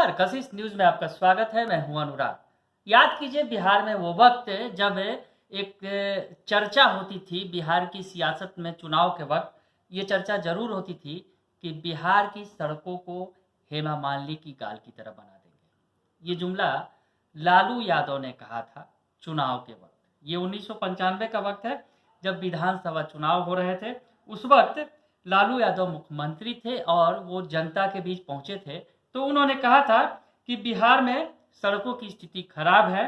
नमस्कार, कशिश न्यूज में आपका स्वागत है। मैं हूं अनुराग। याद कीजिए, बिहार में वो वक्त जब एक चर्चा होती थी बिहार की सियासत में। चुनाव के वक्त ये चर्चा जरूर होती थी कि बिहार की सड़कों को हेमा मालिनी की गाल की तरह बना देंगे। ये जुमला लालू यादव ने कहा था चुनाव के वक्त। ये 1995 का वक्त है, जब विधानसभा चुनाव हो रहे थे। उस वक्त लालू यादव मुख्यमंत्री थे और वो जनता के बीच पहुंचे थे। तो उन्होंने कहा था कि बिहार में सड़कों की स्थिति खराब है,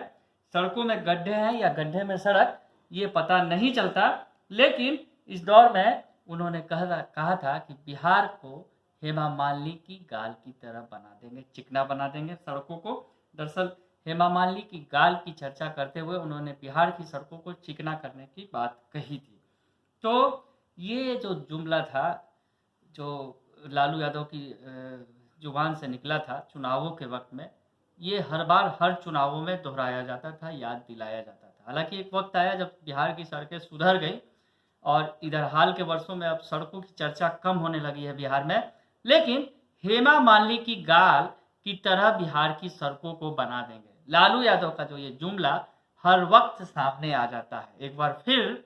सड़कों में गड्ढे हैं या गड्ढे में सड़क, ये पता नहीं चलता। लेकिन इस दौर में उन्होंने कहा था कि बिहार को हेमा मालिनी की गाल की तरह बना देंगे, चिकना बना देंगे सड़कों को। दरअसल हेमा मालिनी की गाल की चर्चा करते हुए उन्होंने बिहार की सड़कों को चिकना करने की बात कही थी। तो ये जो जुमला था, जो लालू यादव की जुबान से निकला था चुनावों के वक्त में, ये हर बार हर चुनावों में दोहराया जाता था, याद दिलाया जाता था। हालांकि एक वक्त आया जब बिहार की सड़कें सुधर गई और इधर हाल के वर्षों में अब सड़कों की चर्चा कम होने लगी है बिहार में। लेकिन हेमा मालिनी की गाल की तरह बिहार की सड़कों को बना देंगे, लालू यादव का जो ये जुमला हर वक्त सामने आ जाता है। एक बार फिर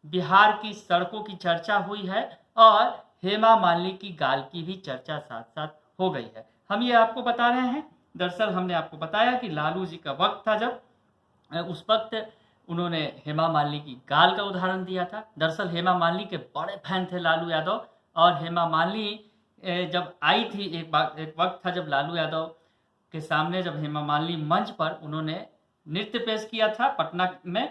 बिहार की सड़कों की चर्चा हुई है और हेमा मालिनी की गाल की भी चर्चा साथ साथ हो गई है। हम ये आपको बता रहे हैं। दरअसल हमने आपको बताया कि लालू जी का वक्त था जब उस वक्त उन्होंने हेमा मालिनी की गाल का उदाहरण दिया था। दरअसल हेमा मालिनी के बड़े फैन थे लालू यादव। और हेमा मालिनी जब आई थी, एक वक्त था जब लालू यादव के सामने, जब हेमा मालिनी मंच पर उन्होंने नृत्य पेश किया था पटना में,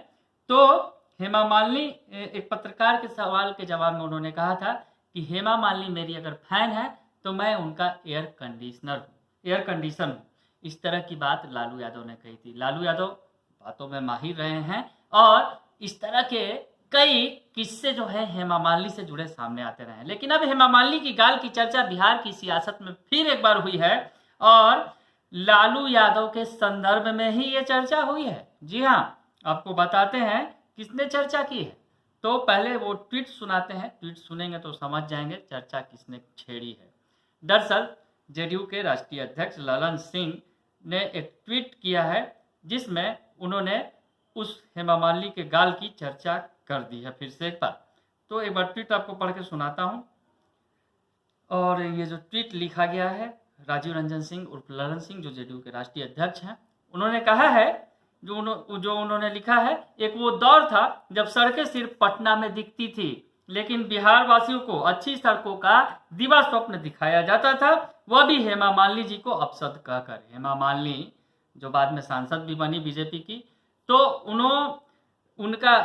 तो हेमा मालिनी एक पत्रकार के सवाल के जवाब में उन्होंने कहा था कि हेमा मालिनी मेरी अगर फैन है तो मैं उनका एयर कंडीशन हूँ। इस तरह की बात लालू यादव ने कही थी। लालू यादव बातों में माहिर रहे हैं और इस तरह के कई किस्से जो है हेमा मालिनी से जुड़े सामने आते रहे हैं। लेकिन अब हेमा मालिनी की गाल की चर्चा बिहार की सियासत में फिर एक बार हुई है और लालू यादव के संदर्भ में ही ये चर्चा हुई है। जी हाँ, आपको बताते हैं किसने चर्चा की है। तो पहले वो ट्वीट सुनाते हैं, ट्वीट सुनेंगे तो समझ जाएंगे चर्चा किसने छेड़ी है। दरअसल जेडीयू के राष्ट्रीय अध्यक्ष ललन सिंह ने एक ट्वीट किया है जिसमें उन्होंने उस हेमा मालिनी के गाल की चर्चा कर दी है फिर से एक बार। तो एक बार ट्वीट आपको पढ़ के सुनाता हूं। और ये जो ट्वीट लिखा गया है, राजीव रंजन सिंह उर्फ ललन सिंह जो जेडीयू के राष्ट्रीय अध्यक्ष हैं, उन्होंने कहा है, जो उन्होंने लिखा है, एक वो दौर था जब सड़कें सिर्फ पटना में दिखती थी, लेकिन बिहार वासियों को अच्छी सड़कों का दिवा स्वप्न दिखाया जाता था, वह भी हेमा मालिनी जी को अपशब्द कहकर। हेमा मालिनी जो बाद में सांसद भी बनी बीजेपी की, तो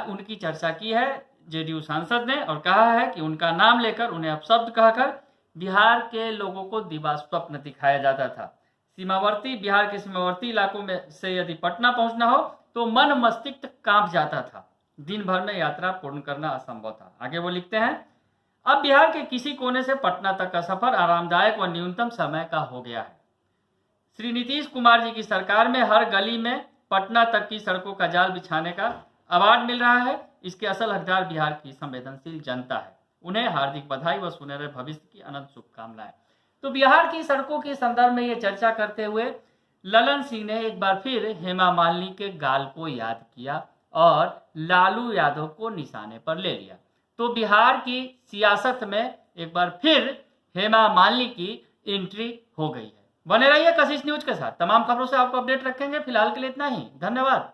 उनकी चर्चा की है जेडीयू सांसद ने और कहा है कि उनका नाम लेकर उन्हें अपशब्द कहकर बिहार के लोगों को दिवा स्वप्न दिखाया जाता था। बिहार के सीमावर्ती इलाकों में से यदि पटना पहुंचना हो तो मन मस्तिष्क कांप जाता था, दिन भर में यात्रा पूर्ण करना असंभव था। आगे वो लिखते हैं, अब बिहार के किसी कोने से पटना तक का सफर आरामदायक व न्यूनतम समय का हो गया है। श्री नीतीश कुमार जी की सरकार में हर गली में पटना तक की सड़कों का जाल बिछाने का अवार्ड मिल रहा है। इसके असल हकदार बिहार की संवेदनशील जनता है। उन्हें हार्दिक बधाई व सुनहरे भविष्य की अनंत शुभकामनाएं। तो बिहार की सड़कों के संदर्भ में ये चर्चा करते हुए ललन सिंह ने एक बार फिर हेमा मालिनी के गाल को याद किया और लालू यादव को निशाने पर ले लिया। तो बिहार की सियासत में एक बार फिर हेमा मालिनी की एंट्री हो गई है। बने रहिए कशिश न्यूज के साथ, तमाम खबरों से आपको अपडेट रखेंगे। फिलहाल के लिए इतना ही, धन्यवाद।